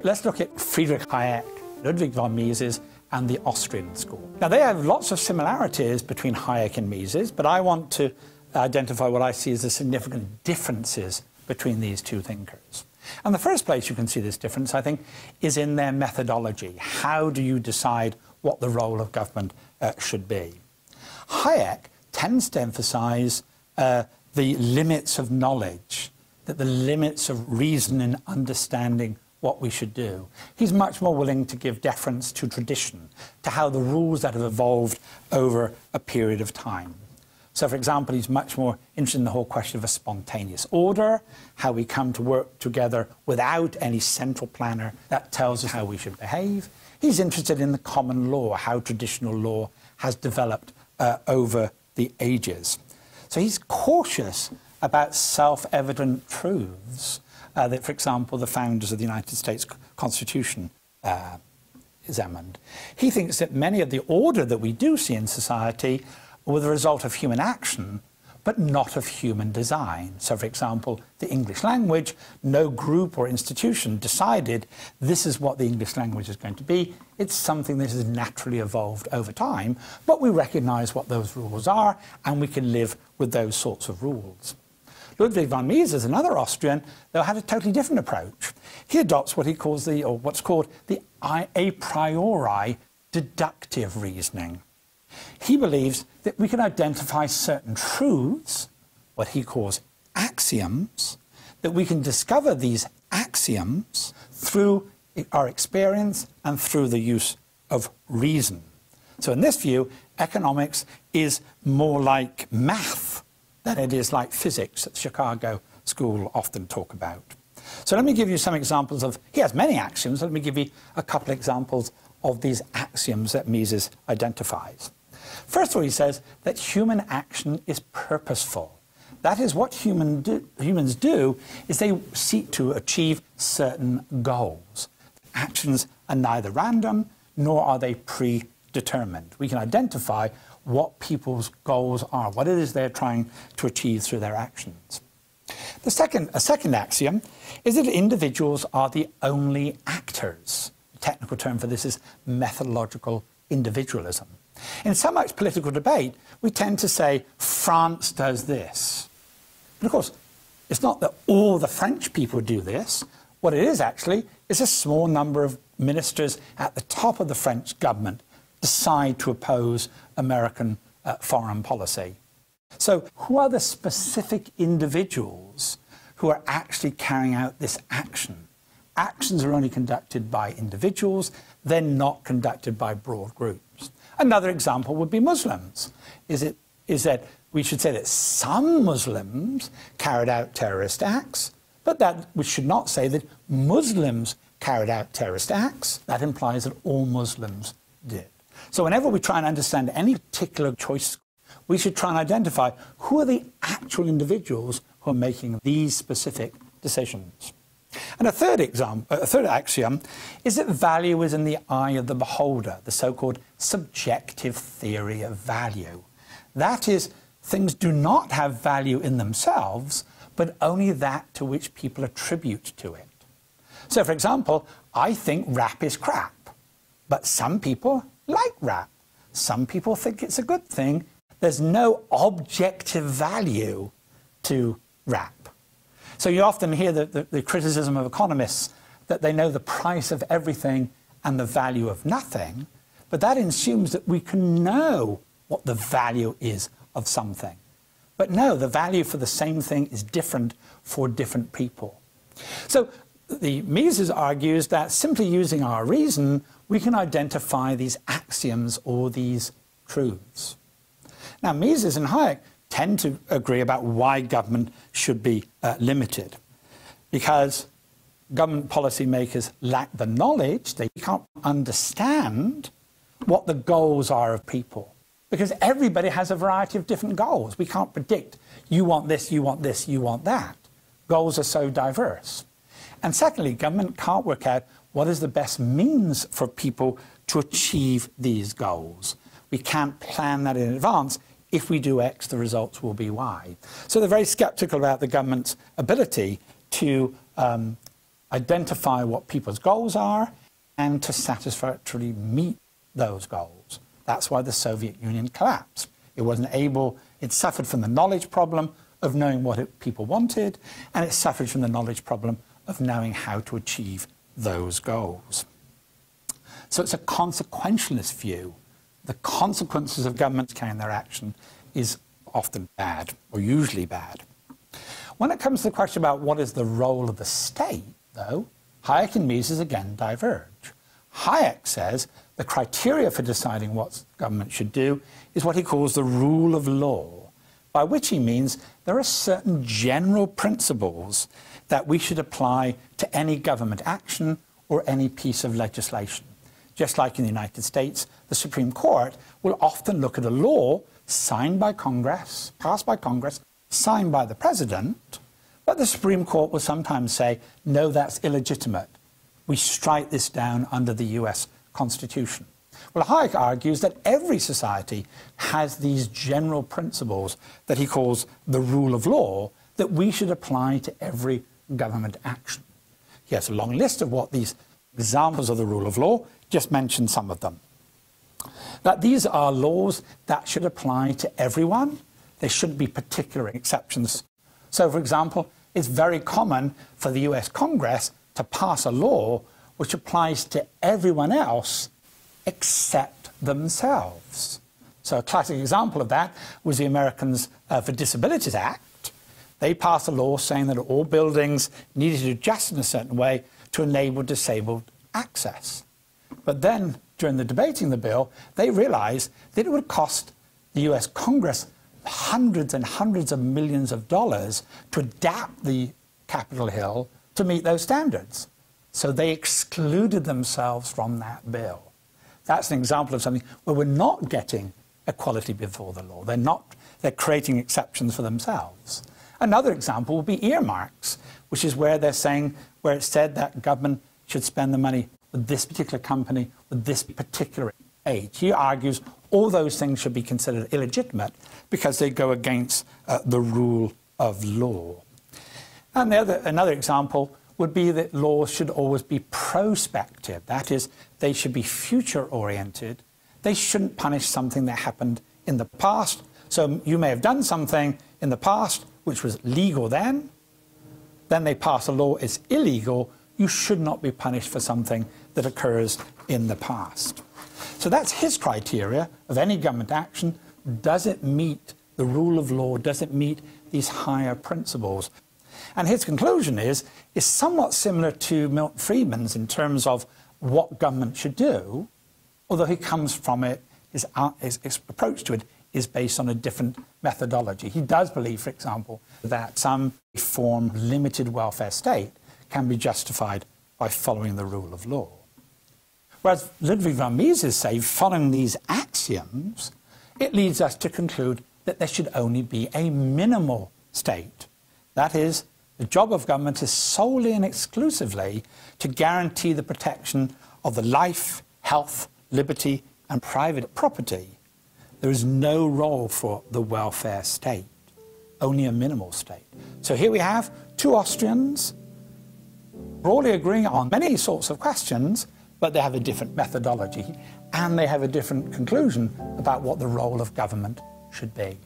let's look at Friedrich Hayek, Ludwig von Mises, and the Austrian School. Now, they have lots of similarities between Hayek and Mises, but I want to identify what I see as the significant differences between these two thinkers. And the first place you can see this difference, I think, is in their methodology. How do you decide what the role of government should be? Hayek tends to emphasize the limits of knowledge, that the limits of reason in understanding what we should do. He's much more willing to give deference to tradition, to how the rules that have evolved over a period of time. So, for example, he's much more interested in the whole question of a spontaneous order, how we come to work together without any central planner that tells us how we should behave. He's interested in the common law, how traditional law has developed over the ages. So he's cautious about self-evident truths that, for example, the founders of the United States Constitution examined. He thinks that many of the order that we do see in society were the result of human action, but not of human design. So, for example, the English language, no group or institution decided this is what the English language is going to be. It's something that has naturally evolved over time, but we recognize what those rules are, and we can live with those sorts of rules. Ludwig von Mises, another Austrian, though, had a totally different approach. He adopts what he calls what's called the a priori deductive reasoning. He believes that we can identify certain truths, what he calls axioms, that we can discover these axioms through our experience and through the use of reason. So in this view, economics is more like math than it is like physics that the Chicago School often talk about. So let me give you some examples of, he has many axioms, let me give you a couple of examples of these axioms that Mises identifies. First of all, he says that human action is purposeful. That is, what humans do is they seek to achieve certain goals. Actions are neither random nor are they predetermined. We can identify what people's goals are, what it is they're trying to achieve through their actions. A second axiom is that individuals are the only actors. The technical term for this is methodological individualism. In so much political debate, we tend to say, France does this. But of course, it's not that all the French people do this. What it is actually is a small number of ministers at the top of the French government decide to oppose American foreign policy. So who are the specific individuals who are actually carrying out this action? Actions are only conducted by individuals, they're not conducted by broad groups. Another example would be Muslims. Is that we should say that some Muslims carried out terrorist acts, but that we should not say that Muslims carried out terrorist acts. That implies that all Muslims did. So whenever we try and understand any particular choice, we should try and identify who are the actual individuals who are making these specific decisions. And a third axiom is that value is in the eye of the beholder, the so-called subjective theory of value. That is, things do not have value in themselves, but only that to which people attribute to it. So, for example, I think rap is crap, but some people like rap. Some people think it's a good thing. There's no objective value to rap. So you often hear the criticism of economists that they know the price of everything and the value of nothing, but that assumes that we can know what the value is of something. But no, the value for the same thing is different for different people. So Mises argues that simply using our reason, we can identify these axioms or these truths. Now, Mises and Hayek tend to agree about why government should be limited. Because government policymakers lack the knowledge, they can't understand what the goals are of people. Because everybody has a variety of different goals. We can't predict, you want this, you want this, you want that. Goals are so diverse. And secondly, government can't work out what is the best means for people to achieve these goals. We can't plan that in advance. If we do X, the results will be Y. So they're very skeptical about the government's ability to identify what people's goals are, and to satisfactorily meet those goals. That's why the Soviet Union collapsed. It wasn't able, it suffered from the knowledge problem of knowing what people wanted, and it suffered from the knowledge problem of knowing how to achieve those goals. So it's a consequentialist view. The consequences of governments carrying their action is often bad, or usually bad. When it comes to the question about what is the role of the state, though, Hayek and Mises again diverge. Hayek says the criteria for deciding what government should do is what he calls the rule of law, by which he means there are certain general principles that we should apply to any government action or any piece of legislation. Just like in the United States, the Supreme Court will often look at a law signed by Congress, passed by Congress, signed by the President, but the Supreme Court will sometimes say, no, that's illegitimate. We strike this down under the US Constitution. Well, Hayek argues that every society has these general principles that he calls the rule of law that we should apply to every government action. He has a long list of what these examples of the rule of law, just mention some of them. That these are laws that should apply to everyone. There shouldn't be particular exceptions. So, for example, it's very common for the US Congress to pass a law which applies to everyone else except themselves. So a classic example of that was the Americans for Disabilities Act. They passed a law saying that all buildings needed to adjust in a certain way to enable disabled access. But then, during the debating the bill, they realized that it would cost the US Congress hundreds and hundreds of millions of dollars to adapt the Capitol Hill to meet those standards. So they excluded themselves from that bill. That's an example of something where we're not getting equality before the law. They're creating exceptions for themselves. Another example would be earmarks, which is where they're saying, where it's said that government should spend the money with this particular company, with this particular age. He argues all those things should be considered illegitimate because they go against the rule of law. And another example would be that laws should always be prospective. That is, they should be future-oriented. They shouldn't punish something that happened in the past. So you may have done something in the past which was legal then they pass a law, it's illegal. You should not be punished for something that occurs in the past. So that's his criteria of any government action. Does it meet the rule of law? Does it meet these higher principles? And his conclusion is somewhat similar to Milton Friedman's in terms of what government should do, although he comes from it, his approach to it is based on a different methodology. He does believe, for example, that some form of limited welfare state can be justified by following the rule of law. Whereas Ludwig von Mises says, following these axioms, it leads us to conclude that there should only be a minimal state. That is, the job of government is solely and exclusively to guarantee the protection of the life, health, liberty, and private property. There is no role for the welfare state, only a minimal state. So here we have two Austrians broadly agreeing on many sorts of questions, but they have a different methodology and they have a different conclusion about what the role of government should be.